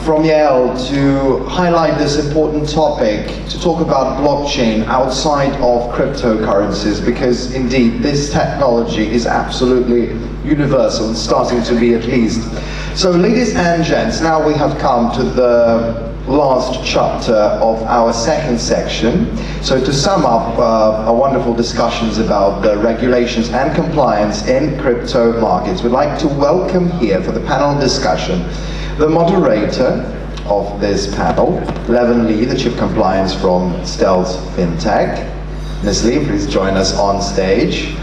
from Yael to highlight this important topic, to talk about blockchain outside of cryptocurrencies, because indeed this technology is absolutely universal and starting to be at least. So ladies and gents, now we have come to the last chapter of our second section. So to sum up our wonderful discussions about the regulations and compliance in crypto markets, we'd like to welcome here for the panel discussion the moderator of this panel, Levin Lee, the Chief Compliance from Stealth FinTech. Ms. Lee, please join us on stage.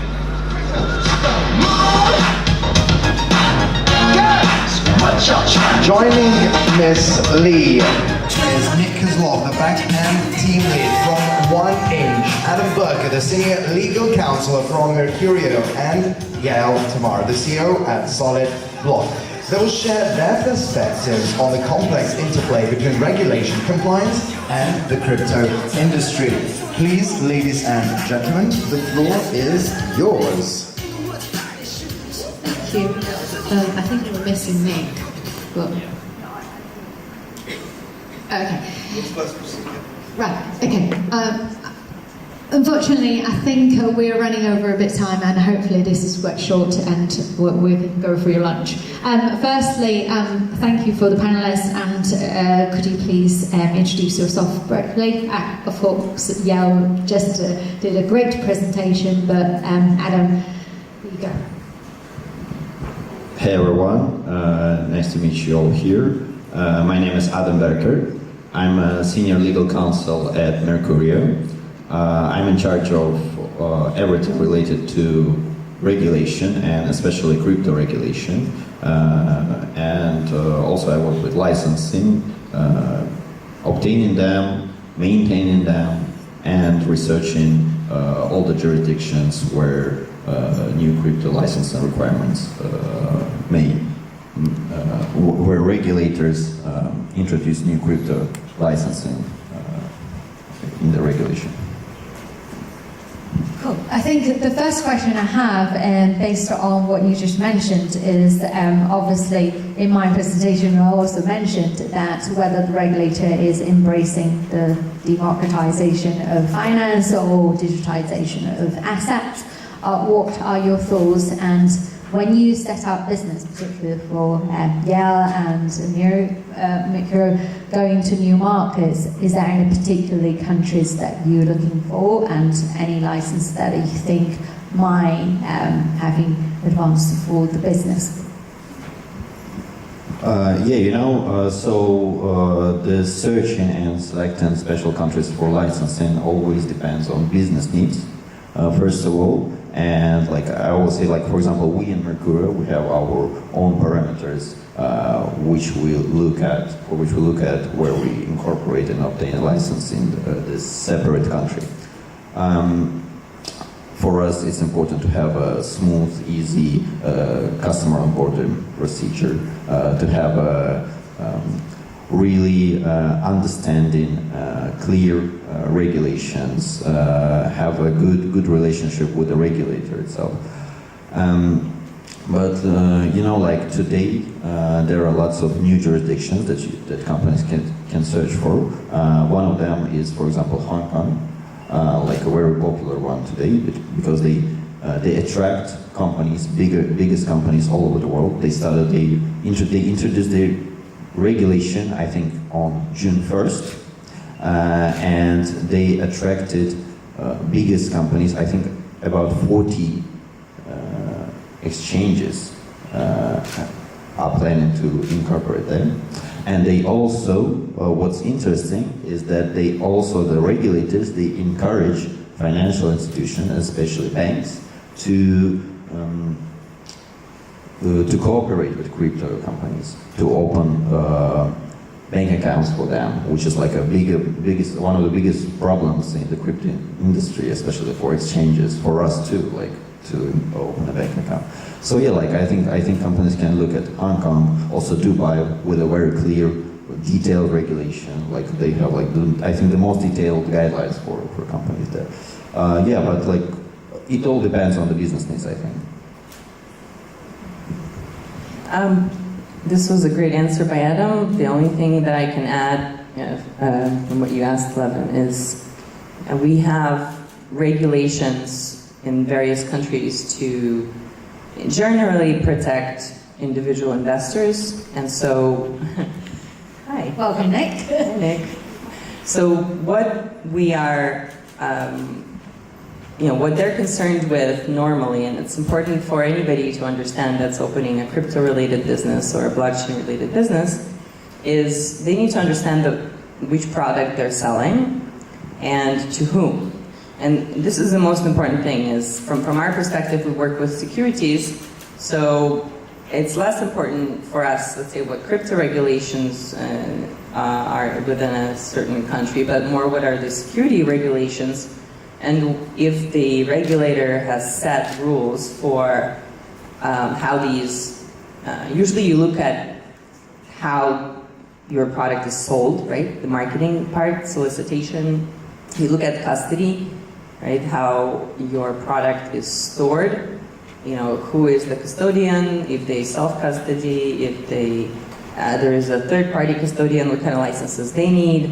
Joining Ms. Lee is Nick Kozlov, the back-end team lead from 1inch, Adam Burke, the senior legal counselor from Mercurio, and Yael Tamar, the CEO at Solid Block. They will share their perspectives on the complex interplay between regulation, compliance, and the crypto industry. Please, ladies and gentlemen, the floor is yours. Thank you. I think we're missing Nick. But... okay. Right, okay. Unfortunately, I think we're running over a bit of time, and hopefully this is quite short and we can go for your lunch. Firstly, thank you for the panelists, and could you please introduce yourself briefly? Of course, Yael just did a great presentation, but Adam, here you go. Hey everyone, nice to meet you all here. My name is Adam Berker. I'm a senior legal counsel at Mercurio. I'm in charge of everything related to regulation, and especially crypto regulation. And also I work with licensing, obtaining them, maintaining them, and researching all the jurisdictions where new crypto licensing requirements where regulators introduce new crypto licensing in the regulation. Cool. I think the first question I have, based on what you just mentioned, is obviously in my presentation I also mentioned that whether the regulator is embracing the democratization of finance or digitization of assets. What are your thoughts? And when you set up business, particularly for Yael and Mercurio, going to new markets, is there any particular countries that you're looking for, and any license that you think might having advanced for the business? The searching and selecting special countries for licensing always depends on business needs, first of all. And like I always say, like for example, we in Mercurio, we have our own parameters, which we look at where we incorporate and obtain a license in this separate country. For us, it's important to have a smooth, easy customer onboarding procedure, to have a really understanding clear regulations, have a good relationship with the regulator itself. Like today, there are lots of new jurisdictions that companies can search for. One of them is, for example, Hong Kong, like a very popular one today, because they attract companies, biggest companies all over the world. They introduced their regulation, I think, on June 1st, and they attracted biggest companies. I think about 40 exchanges are planning to incorporate them. And they also, what's interesting is that the regulators, they encourage financial institutions, especially banks, to cooperate with crypto companies, to open bank accounts for them, which is like one of the biggest problems in the crypto industry, especially for exchanges, for us too, like to open a bank account. So yeah, like I think companies can look at Hong Kong, also Dubai, with a very clear, detailed regulation. Like they have I think the most detailed guidelines for companies there. Yeah, but like it all depends on the business needs, I think. This was a great answer by Adam. The only thing that I can add from what you asked, Levin, is we have regulations in various countries to generally protect individual investors, and so hi. Welcome, Nick. Hi, Nick. So what we are, what they're concerned with normally, and it's important for anybody to understand that's opening a crypto-related business or a blockchain-related business, is they need to understand which product they're selling and to whom. And this is the most important thing, is from our perspective, we work with securities, so it's less important for us, let's say, what crypto regulations are within a certain country, but more what are the security regulations, and if the regulator has set rules for how these, usually you look at how your product is sold, right? The marketing part, solicitation. You look at custody, right? How your product is stored. Who is the custodian, if they self-custody, if there is a third-party custodian, what kind of licenses they need,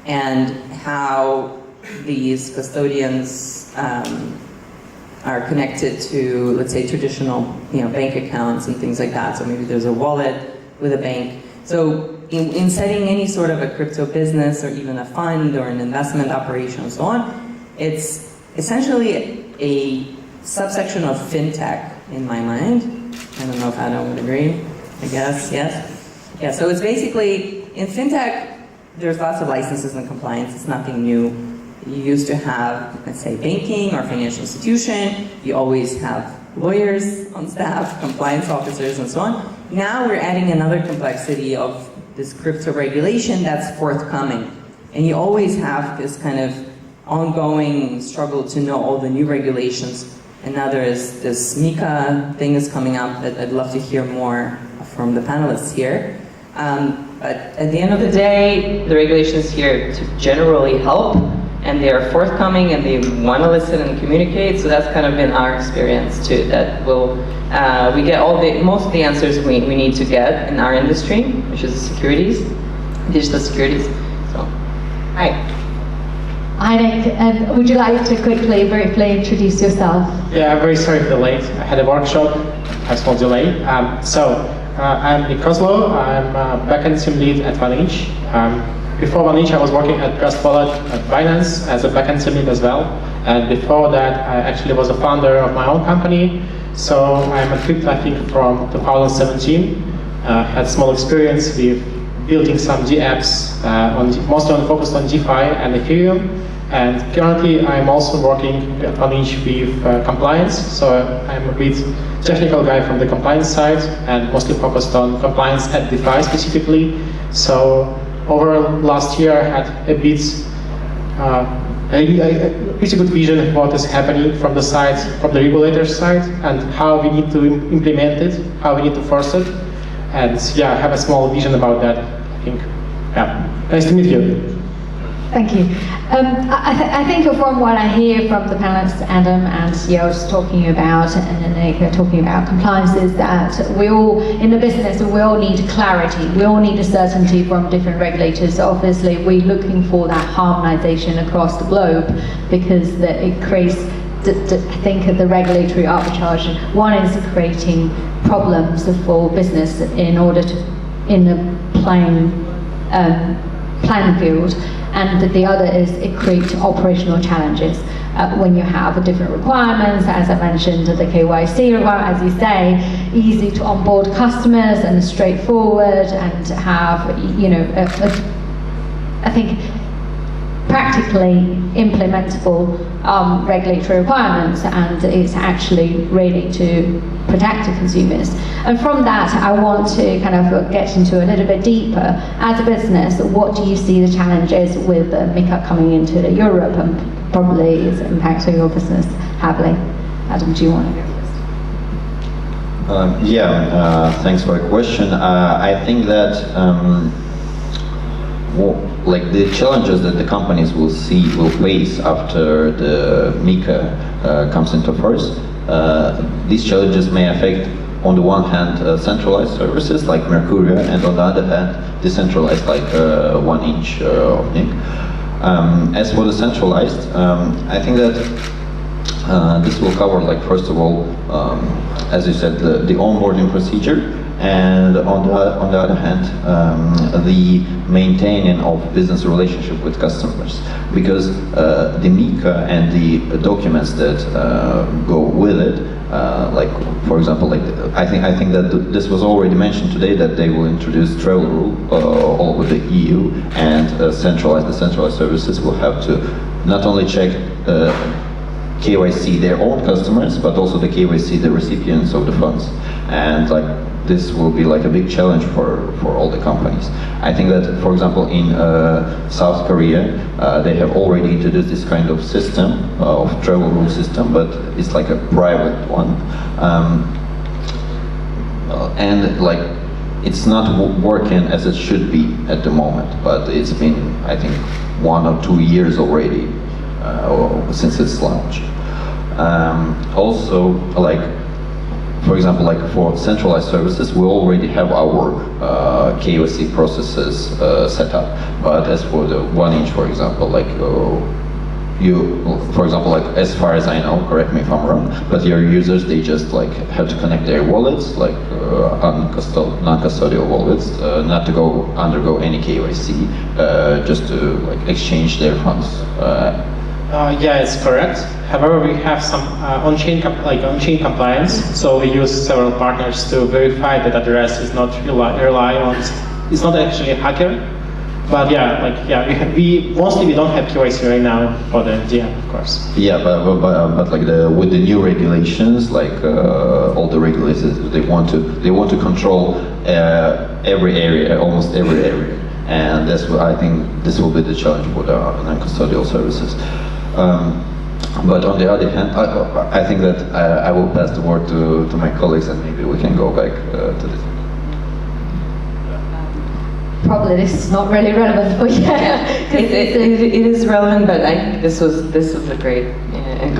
and how these custodians are connected to, let's say, traditional bank accounts and things like that. So maybe there's a wallet with a bank. So in setting any sort of a crypto business or even a fund or an investment operation and so on, it's essentially a subsection of fintech in my mind. I don't know if Adam would agree. I guess, yes? Yeah, so it's basically, in fintech, there's lots of licenses and compliance. It's nothing new. You used to have, let's say, banking or financial institution. You always have lawyers on staff, compliance officers, and so on. Now we're adding another complexity of this crypto regulation that's forthcoming. And you always have this kind of ongoing struggle to know all the new regulations. And now there is this MiCA thing is coming up that I'd love to hear more from the panelists here. But at the end of the day, the regulations here to generally help, and they are forthcoming, and they want to listen and communicate. So that's kind of been our experience too. That we get most of the answers we need to get in our industry, which is securities, digital securities. So, hi. Hi Nick, would you like to briefly introduce yourself? Yeah, I'm very sorry for the late. I had a workshop, a small delay. I'm Nick Kozlo. I'm a backend team lead at Vantage. Before Vantage, I was working at Trust Wallet at Binance as a backend team lead as well. And before that, I actually was a founder of my own company. So I'm a crypto, I think, from 2017. Had small experience with building some G apps, mostly focused on GFi and Ethereum. And currently, I'm also working at Vantage with compliance. So I'm a bit technical guy from the compliance side and mostly focused on compliance at DeFi specifically. So over last year, I had a pretty good vision of what is happening from the regulator side, and how we need to implement it, how we need to force it. And yeah, I have a small vision about that, I think. Yeah, nice to meet you. Thank you. I think from what I hear from the panelists, Adam and Yael talking about, and Nick talking about compliance, is that we all, in the business, we all need clarity. We all need a certainty from different regulators. Obviously, we're looking for that harmonization across the globe, because it creates, I think, the regulatory arbitrage. One is creating problems for business in order to, in a playing field. And the other is it creates operational challenges when you have different requirements. As I mentioned, the KYC requirement, as you say, easy to onboard customers and straightforward, and have, I think, practically implementable regulatory requirements, and it's actually really to protect the consumers. And from that, I want to kind of get into a little bit deeper. As a business, what do you see the challenges with MiCA coming into Europe, and probably its impact on your business heavily? Adam, do you want to go first? Thanks for the question. I think that the challenges that the companies will face after the MiCA comes into force, these challenges may affect on the one hand centralized services like Mercurio, and on the other hand decentralized like 1 inch of NIC. As for the centralized, I think that this will cover, like, first of all, as you said, the onboarding procedure, and on the other hand, the maintaining of business relationship with customers, because the MiCA and the documents that go with it, like, for example, like, I think that this was already mentioned today, that they will introduce travel rule all over the EU, and the centralized services will have to not only check KYC their own customers, but also the KYC the recipients of the funds, and like this will be like a big challenge for all the companies. I think that, for example, in South Korea, they have already introduced this kind of system, of travel rule system, but it's like a private one, and like it's not working as it should be at the moment. But it's been, I think, 1 or 2 years already since its launch. Also, like, for example, like for centralized services, we already have our KYC processes set up. But as for the 1 inch, for example, like for example, like as far as I know, correct me if I'm wrong, but your users, they just like have to connect their wallets, like non-custodial wallets, not to undergo any KYC, just to like exchange their funds. Yeah, it's correct. However, we have some on-chain compliance, so we use several partners to verify that address is not it's not actually a hacker. But yeah, like we mostly don't have KYC right now for the DM, of course. Yeah, but like with the new regulations, like all the regulators, they want to control every area, almost every area, and that's what I think this will be the challenge for the non-custodial services. But on the other hand, I think that I will pass the word to my colleagues, and maybe we can go back to this. Probably this is not really relevant, but yeah, it is relevant. But I think this was a great and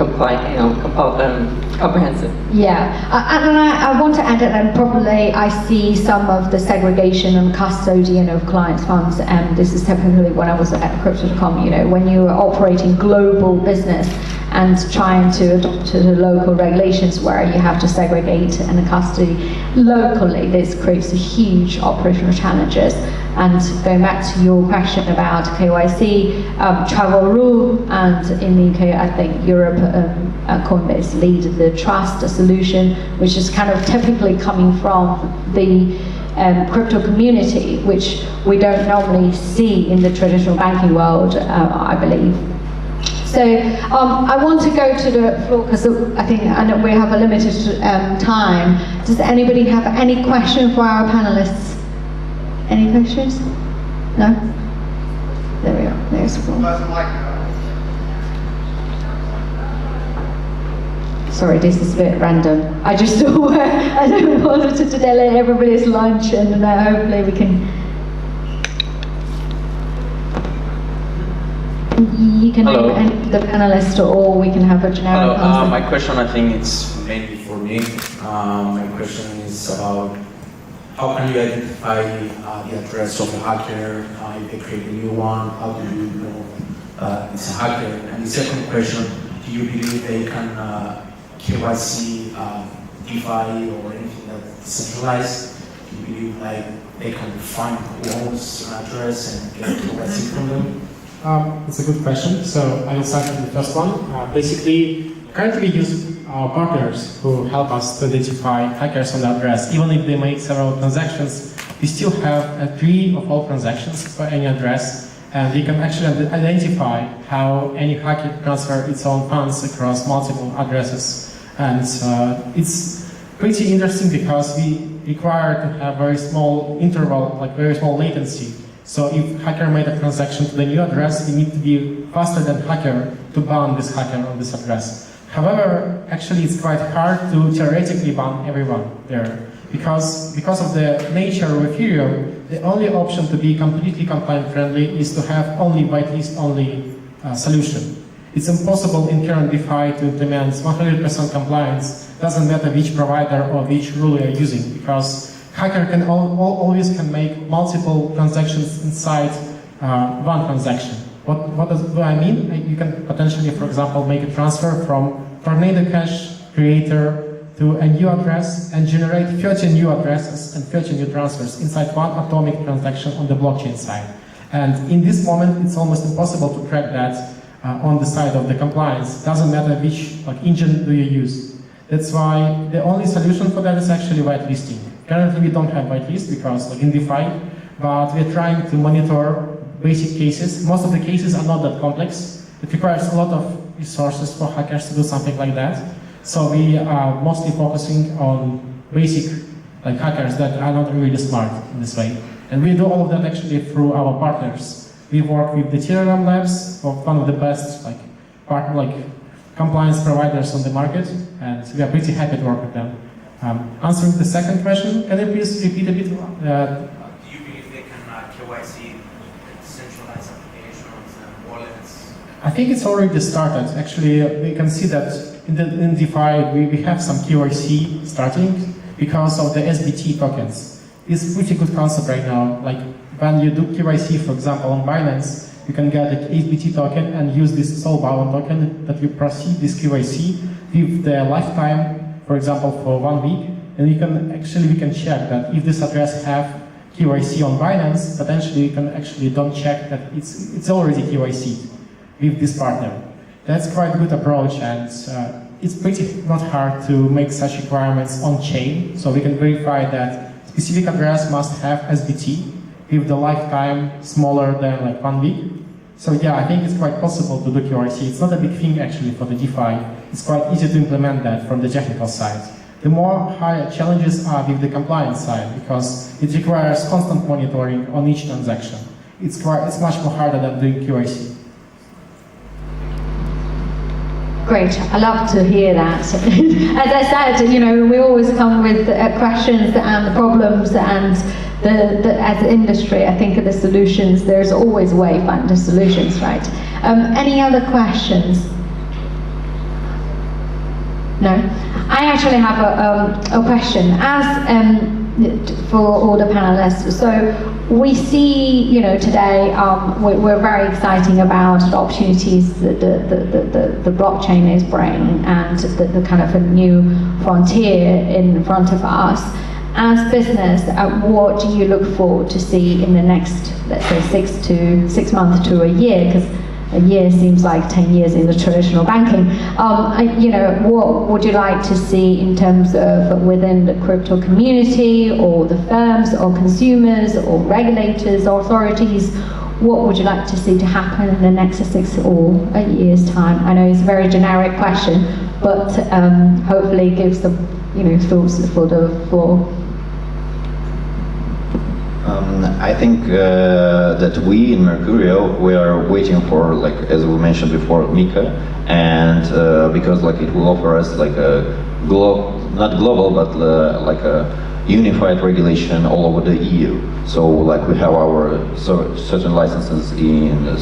comprehensive. Yeah, and I want to add that probably I see some of the segregation and custodian of clients' funds, and this is typically when I was at Crypto.com, you know, when you are operating global business and trying to adopt to the local regulations where you have to segregate and custody locally, this creates a huge operational challenges. And going back to your question about KYC, travel rule, and in the UK, I think Europe, Coinbase lead the trust solution, which is kind of typically coming from the crypto community, which we don't normally see in the traditional banking world, I believe. So I want to go to the floor because I think we have a limited time. Does anybody have any question for our panelists? Any questions? No? There we are. There's the floor. Sorry, this is a bit random. I just thought I don't want to delay everybody's lunch, and hopefully we can. You can name the panelist, or we can have a generic answer. My question, I think it's mainly for me. My question is about how can you identify the address of a hacker if they create a new one? How do you know it's a hacker? And the second question, do you believe they can KYC DeFi or anything that's decentralized? Do you believe like they can find who owns an address and get KYC from them? It's a good question. So I will start with the first one. Basically, currently we use our partners who help us to identify hackers on the address. Even if they make several transactions, we still have a tree of all transactions for any address, and we can actually identify how any hacker transfers its own funds across multiple addresses. And it's pretty interesting because we require to have very small interval, like very small latency. So if hacker made a transaction to the new address, we need to be faster than hacker to ban this hacker on this address. However, actually it's quite hard to theoretically ban everyone there. Because of the nature of Ethereum, the only option to be completely compliant friendly is to have only whitelist only solution. It's impossible in current DeFi to implement 100% compliance. Doesn't matter which provider or which rule you're using, because hacker can always make multiple transactions inside one transaction. What do I mean? You can potentially, for example, make a transfer from Tornado Cash creator to a new address and generate 30 new addresses and 30 new transfers inside one atomic transaction on the blockchain side. And in this moment, it's almost impossible to track that on the side of the compliance. Doesn't matter which engine do you use. That's why the only solution for that is actually whitelisting. Currently, we don't have whitelist because in DeFi, but we're trying to monitor basic cases. Most of the cases are not that complex. It requires a lot of resources for hackers to do something like that. So we are mostly focusing on basic hackers that are not really smart in this way. And we do all of that actually through our partners. We work with the Ethereum Labs, one of the best compliance providers on the market, and we are pretty happy to work with them. Answering the second question, can you please repeat a bit? Do you believe they can KYC centralized applications and wallets? I think it's already started. Actually, we can see that in DeFi we have some KYC starting because of the SBT tokens. It's a pretty good concept right now. When you do KYC, for example, on Binance, you can get the SBT token and use this soulbound token that you proceed this KYC with the lifetime, for example, for 1 week. And we can check that if this address have KYC on Binance, potentially you can actually don't check that it's already KYC with this partner. That's quite a good approach, and it's pretty not hard to make such requirements on chain. So we can verify that specific address must have SBT with the lifetime smaller than 1 week. So yeah, I think it's quite possible to do KYC. It's not a big thing actually for the DeFi. It's quite easy to implement that from the technical side. The more higher challenges are with the compliance side, because it requires constant monitoring on each transaction. It's much more harder than doing KYC. Great, I love to hear that. As I said, we always come with questions and problems, and as an industry, I think of the solutions, there's always a way to find the solutions, right? Any other questions? No? I actually have a question. For all the panelists, so we see, today we're very exciting about the opportunities that the blockchain is bringing and the kind of a new frontier in front of us. As business, what do you look forward to see in the next, let's say, 6 months to a year? Because a year seems like 10 years in the traditional banking. What would you like to see in terms of within the crypto community, or the firms, or consumers, or regulators, or authorities? What would you like to see to happen in the next 6 or a year's time? I know it's a very generic question, but hopefully it gives the thoughts for the floor. I think that we in Mercurio, we are waiting for, as we mentioned before, MiCA, and because it will offer us a not global, but a unified regulation all over the EU. So we have our certain licenses in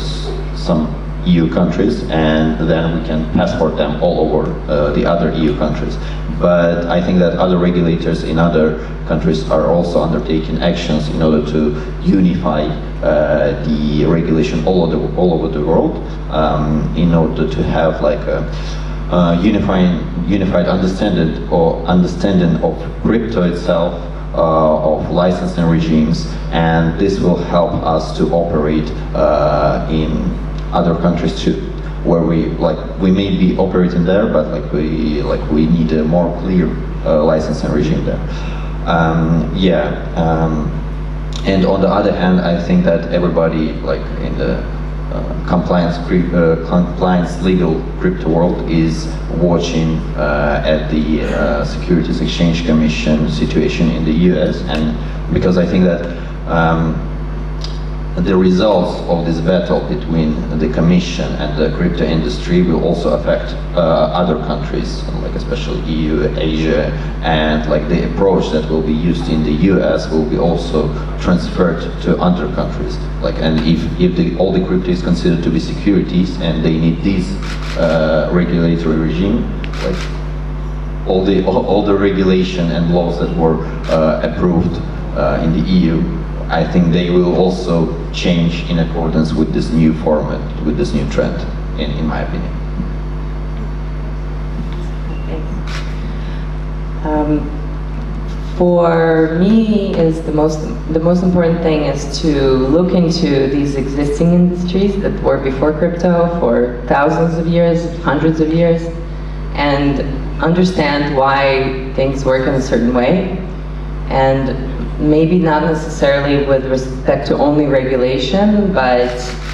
some EU countries, and then we can passport them all over the other EU countries. But I think that other regulators in other countries are also undertaking actions in order to unify the regulation all over the world, in order to have a unified understanding of crypto itself, of licensing regimes, and this will help us to operate in other countries too, where we may be operating there, but we need a more clear licensing regime there. And on the other hand, I think that everybody in the compliance legal crypto world is watching at the Securities Exchange Commission situation in the US, and because I think that the results of this battle between the Commission and the crypto industry will also affect other countries, like especially EU, Asia, and like the approach that will be used in the US will be also transferred to other countries. Like, and if all the crypto is considered to be securities and they need this regulatory regime, like all the regulation and laws that were approved in the EU, I think they will also change in accordance with this new format, with this new trend, in my opinion. For me, is the most important thing is to look into these existing industries that were before crypto for thousands of years, hundreds of years, and understand why things work in a certain way, and maybe not necessarily with respect to only regulation, but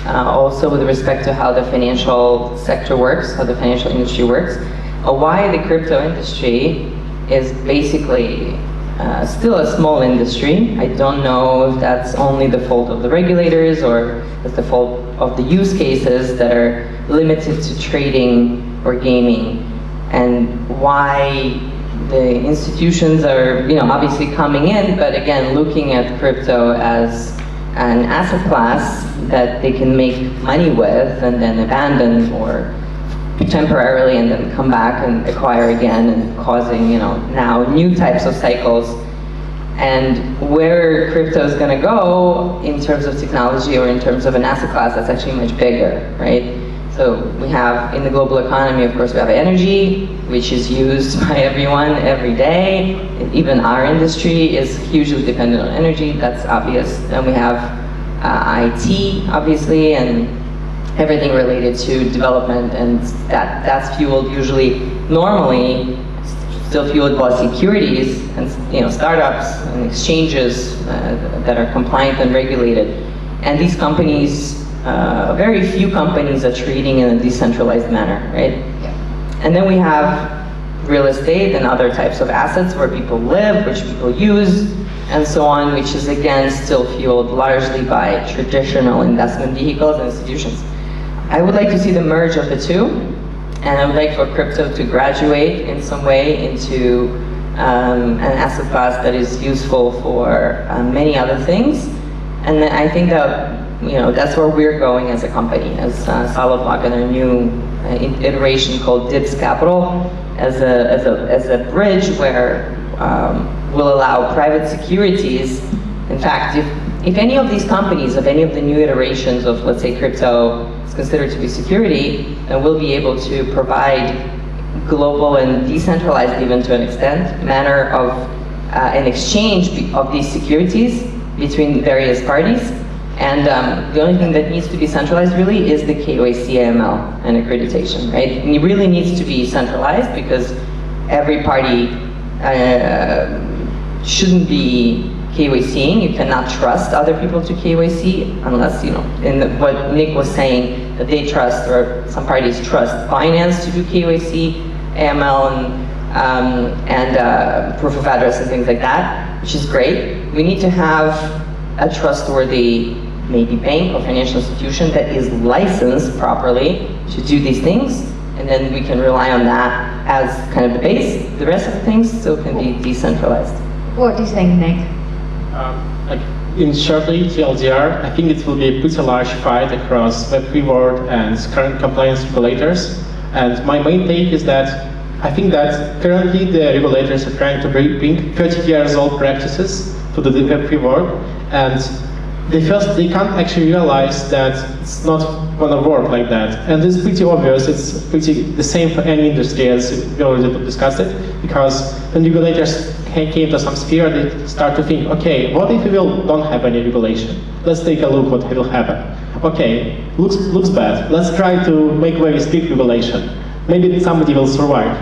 also with respect to how the financial sector works, how the financial industry works, why the crypto industry is basically still a small industry. I don't know if that's only the fault of the regulators or it's the fault of the use cases that are limited to trading or gaming, and why the institutions are, obviously coming in, but again, looking at crypto as an asset class that they can make money with and then abandon or temporarily and then come back and acquire again, and causing, now new types of cycles. And where crypto is going to go in terms of technology or in terms of an asset class, that's actually much bigger, right? So we have, in the global economy, of course, we have energy, which is used by everyone every day. Even our industry is hugely dependent on energy, that's obvious. Then we have IT, obviously, and everything related to development, and that's fueled usually, normally, still fueled by securities and startups and exchanges that are compliant and regulated. And these companies, very few companies are trading in a decentralized manner, right? Yeah. And then we have real estate and other types of assets where people live, which people use, and so on, which is again still fueled largely by traditional investment vehicles and institutions. I would like to see the merge of the two, and I would like for crypto to graduate in some way into an asset class that is useful for many other things. And then I think that that's where we're going as a company, as Solid Block, and our new iteration called DIBS Capital, as a bridge where will allow private securities. In fact, if any of these companies, of any of the new iterations of, let's say, crypto is considered to be security, then we'll be able to provide global and decentralized, even to an extent, manner of an exchange of these securities between various parties. And the only thing that needs to be centralized really is the KYC, AML, and accreditation, right? And it really needs to be centralized because every party shouldn't be KYCing. You cannot trust other people to KYC unless, what Nick was saying, that they trust, or some parties trust finance to do KYC, AML, and proof of address and things like that, which is great. We need to have a trustworthy, maybe bank or financial institution that is licensed properly to do these things, and then we can rely on that as kind of the base. The rest of the things still can be decentralized. What do you think, Nick? In shortly, TLDR, I think it will be a pretty large fight across Web3 world and current compliance regulators. And my main take is that I think that currently the regulators are trying to bring 30 years old practices to the Web3 world, and they can't actually realize that it's not gonna work like that. And it's pretty obvious, it's pretty the same for any industry, as we already discussed it, because when regulators came to some sphere, they start to think, okay, what if we don't have any regulation? Let's take a look what will happen. Okay, looks bad. Let's try to make very strict regulation. Maybe somebody will survive.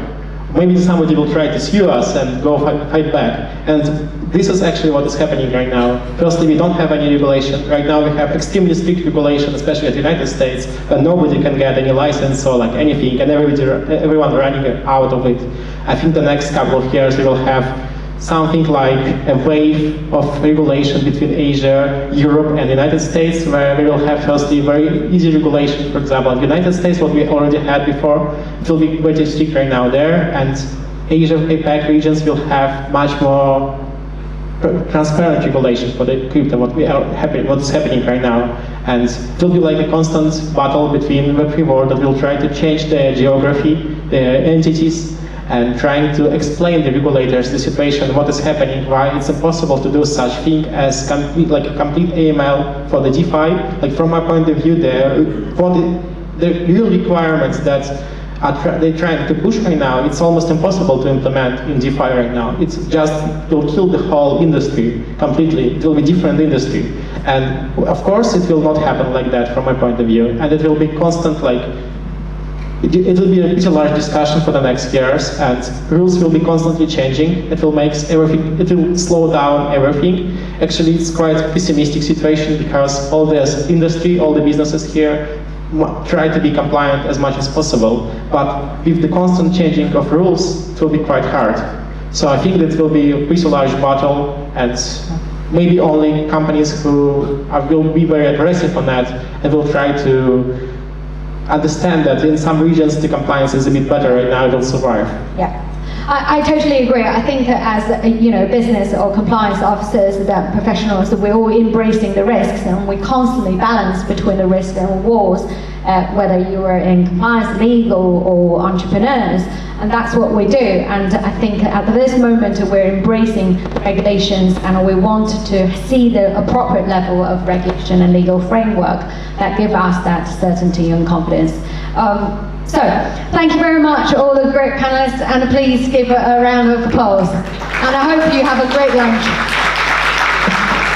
Maybe somebody will try to sue us and go fight back. And this is actually what is happening right now. Firstly, we don't have any regulation. Right now we have extremely strict regulation, especially at the United States, but nobody can get any license or like anything, and everyone running out of it. I think the next couple of years we will have something like a wave of regulation between Asia, Europe, and the United States, where we will have firstly very easy regulation. For example, in the United States, what we already had before, it will be very strict right now there, and Asia, APAC regions will have much more transparent regulation for the crypto, what is happening right now. And it will be like a constant battle between Web3 world that will try to change the geography, the entities, and trying to explain the regulators the situation, what is happening, why it's impossible to do such thing as a complete AML for the DeFi. Like from my point of view, the real requirements that they're trying to push right now, it's almost impossible to implement in DeFi right now. It's just, it will kill the whole industry completely. It will be different industry. And of course, it will not happen like that from my point of view. And it will be constant, like, it will be a pretty large discussion for the next years, and rules will be constantly changing. It will make everything, it will slow down everything. Actually, it's quite a pessimistic situation because all the industry, all the businesses here try to be compliant as much as possible, but with the constant changing of rules, it will be quite hard. So I think that will be a pretty large battle, and maybe only companies who will be very aggressive on that and will try to understand that in some regions the compliance is a bit better right now, it will survive. Yeah. I totally agree. I think that as business or compliance officers, that professionals, that we're all embracing the risks, and we constantly balance between the risk and rewards, whether you are in compliance, legal, or entrepreneurs, and that's what we do. And I think at this moment we're embracing regulations, and we want to see the appropriate level of regulation and legal framework that give us that certainty and confidence. So, thank you very much, all the great panelists, and please give a round of applause. And I hope you have a great lunch.